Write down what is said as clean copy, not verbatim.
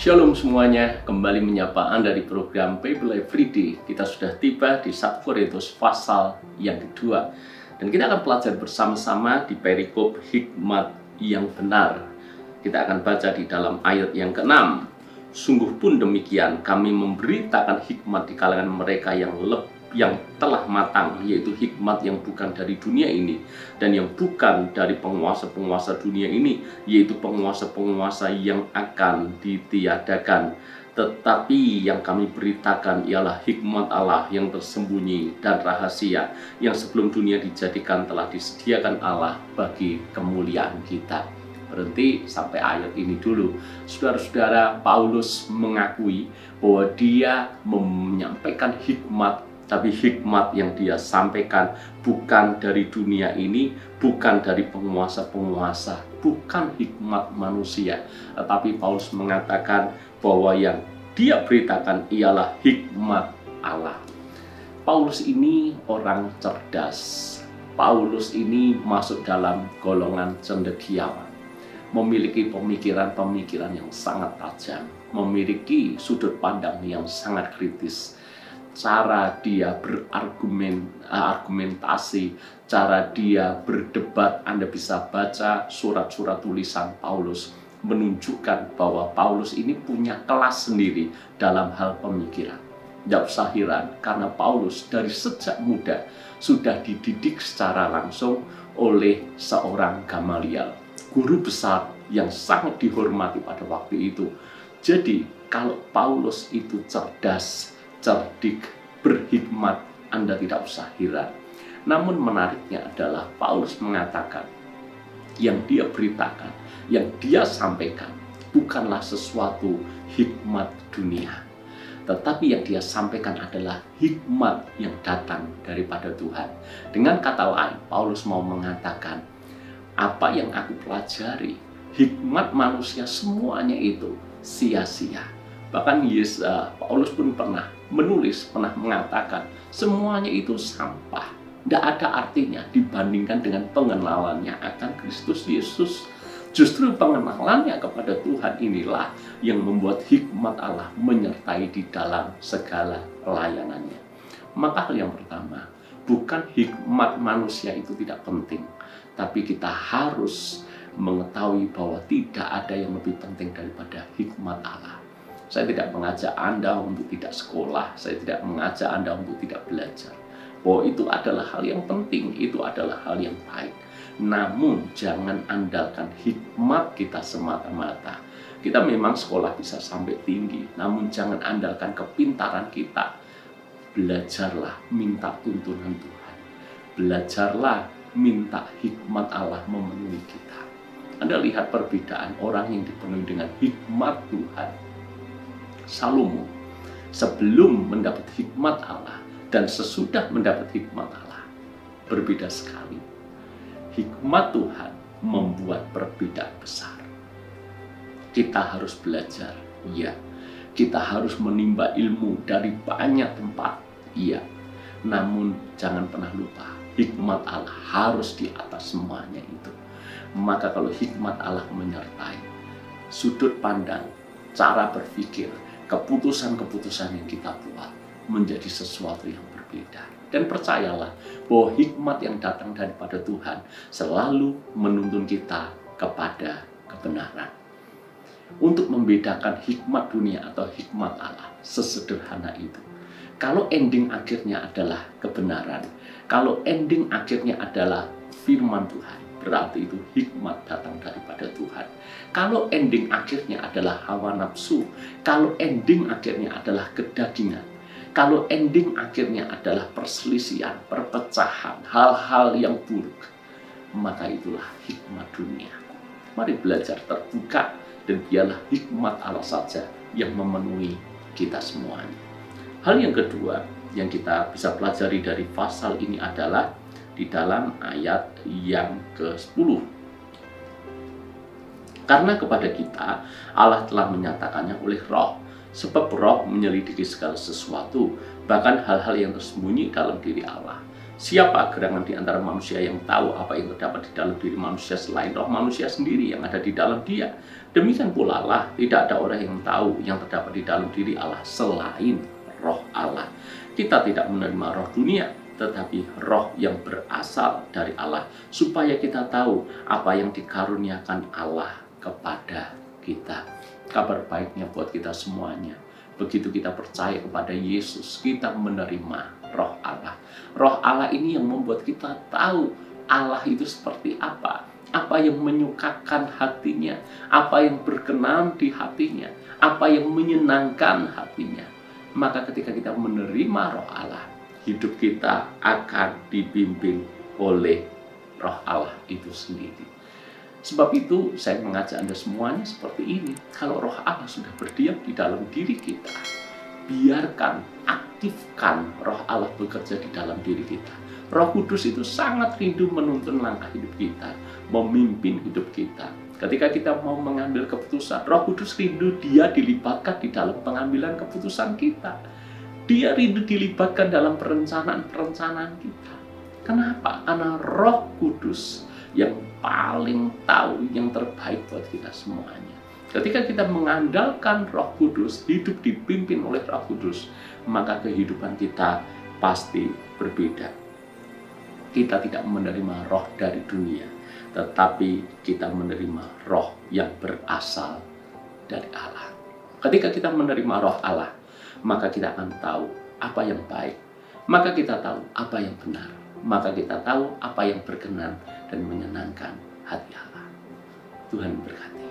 Shalom semuanya, kembali menyapa Anda di program Bible Everyday. Kita sudah tiba di 1 Korintus pasal yang kedua. Dan kita akan belajar bersama-sama di perikop hikmat yang benar. Kita akan baca di dalam ayat yang ke-6. Sungguh pun demikian, kami memberitakan hikmat di kalangan mereka yang telah matang, yaitu hikmat yang bukan dari dunia ini dan yang bukan dari penguasa-penguasa dunia ini, yaitu penguasa-penguasa yang akan ditiadakan. Tetapi yang kami beritakan ialah hikmat Allah yang tersembunyi dan rahasia, yang sebelum dunia dijadikan telah disediakan Allah bagi kemuliaan kita. Berhenti sampai ayat ini dulu. Saudara-saudara, Paulus mengakui bahwa dia menyampaikan hikmat, tapi hikmat yang dia sampaikan bukan dari dunia ini, bukan dari penguasa-penguasa, bukan hikmat manusia. Tetapi Paulus mengatakan bahwa yang dia beritakan ialah hikmat Allah. Paulus ini orang cerdas. Paulus ini masuk dalam golongan cendekiawan, memiliki pemikiran-pemikiran yang sangat tajam, memiliki sudut pandang yang sangat kritis. Cara dia berargumentasi, cara dia berdebat, Anda bisa baca surat-surat tulisan Paulus, menunjukkan bahwa Paulus ini punya kelas sendiri dalam hal pemikiran. Tidak usah heran, karena Paulus dari sejak muda sudah dididik secara langsung oleh seorang Gamaliel, guru besar yang sangat dihormati pada waktu itu. Jadi kalau Paulus itu cerdas, cerdik, berhikmat, Anda tidak usah heran. Namun menariknya adalah Paulus mengatakan yang dia beritakan, yang dia sampaikan bukanlah sesuatu hikmat dunia, tetapi yang dia sampaikan adalah hikmat yang datang daripada Tuhan. Dengan kata lain, Paulus mau mengatakan apa yang aku pelajari, hikmat manusia semuanya itu sia-sia. Bahkan Paulus pun pernah menulis, pernah mengatakan semuanya itu sampah, tidak ada artinya dibandingkan dengan pengenalannya akan Kristus Yesus. Justru pengenalannya kepada Tuhan inilah yang membuat hikmat Allah menyertai di dalam segala pelayanannya. Maka hal yang pertama, bukan hikmat manusia itu tidak penting, tapi kita harus mengetahui bahwa tidak ada yang lebih penting daripada hikmat Allah. Saya tidak mengajak Anda untuk tidak sekolah, saya tidak mengajak Anda untuk tidak belajar. Bahwa itu adalah hal yang penting, itu adalah hal yang baik. Namun jangan andalkan hikmat kita semata-mata. Kita memang sekolah bisa sampai tinggi, namun jangan andalkan kepintaran kita. Belajarlah minta tuntunan Tuhan. Belajarlah minta hikmat Allah memenuhi kita. Anda lihat perbedaan orang yang dipenuhi dengan hikmat Tuhan. Salomo sebelum mendapat hikmat Allah dan sesudah mendapat hikmat Allah berbeda sekali. Hikmat Tuhan membuat perbedaan besar. Kita harus belajar, iya. Kita harus menimba ilmu dari banyak tempat, iya. Namun jangan pernah lupa, hikmat Allah harus di atas semuanya itu. Maka kalau hikmat Allah menyertai, sudut pandang, cara berpikir, keputusan-keputusan yang kita buat menjadi sesuatu yang berbeda. Dan percayalah bahwa hikmat yang datang daripada Tuhan selalu menuntun kita kepada kebenaran. Untuk membedakan hikmat dunia atau hikmat Allah, sesederhana itu. Kalau ending akhirnya adalah kebenaran, kalau ending akhirnya adalah firman Tuhan, berarti itu hikmat datang daripada Tuhan. Kalau ending akhirnya adalah hawa nafsu, kalau ending akhirnya adalah kedagingan, kalau ending akhirnya adalah perselisihan, perpecahan, hal-hal yang buruk, maka itulah hikmat dunia. Mari belajar terbuka dan biarlah hikmat Allah saja yang memenuhi kita semuanya. Hal yang kedua yang kita bisa pelajari dari pasal ini adalah di dalam ayat yang ke-10. Karena kepada kita Allah telah menyatakannya oleh Roh, sebab Roh menyelidiki segala sesuatu, bahkan hal-hal yang tersembunyi dalam diri Allah. Siapa gerangan di antara manusia yang tahu apa yang terdapat di dalam diri manusia selain roh manusia sendiri yang ada di dalam dia? Demikian pula lah, tidak ada orang yang tahu yang terdapat di dalam diri Allah selain roh Allah. Kita tidak menerima roh dunia, tetapi roh yang berasal dari Allah, supaya kita tahu apa yang dikaruniakan Allah kepada kita. Kabar baiknya buat kita semuanya, begitu kita percaya kepada Yesus, kita menerima roh Allah. Roh Allah ini yang membuat kita tahu Allah itu seperti apa yang menyukakan hatinya, apa yang berkenan di hatinya, apa yang menyenangkan hatinya. Maka ketika kita menerima roh Allah, hidup kita akan dipimpin oleh roh Allah itu sendiri. Sebab itu saya mengajak Anda semuanya seperti ini. Kalau roh Allah sudah berdiam di dalam diri kita, biarkan, aktifkan roh Allah bekerja di dalam diri kita. Roh Kudus itu sangat rindu menuntun langkah hidup kita, memimpin hidup kita. Ketika kita mau mengambil keputusan, Roh Kudus rindu dia dilibatkan di dalam pengambilan keputusan kita. Dia rindu dilibatkan dalam perencanaan-perencanaan kita. Kenapa? Karena Roh Kudus yang paling tahu yang terbaik buat kita semuanya. Ketika kita mengandalkan Roh Kudus, hidup dipimpin oleh Roh Kudus, maka kehidupan kita pasti berbeda. Kita tidak menerima roh dari dunia, tetapi kita menerima roh yang berasal dari Allah. Ketika kita menerima roh Allah, maka kita akan tahu apa yang baik, maka kita tahu apa yang benar, maka kita tahu apa yang berkenan dan menyenangkan hati Allah. Tuhan berkati.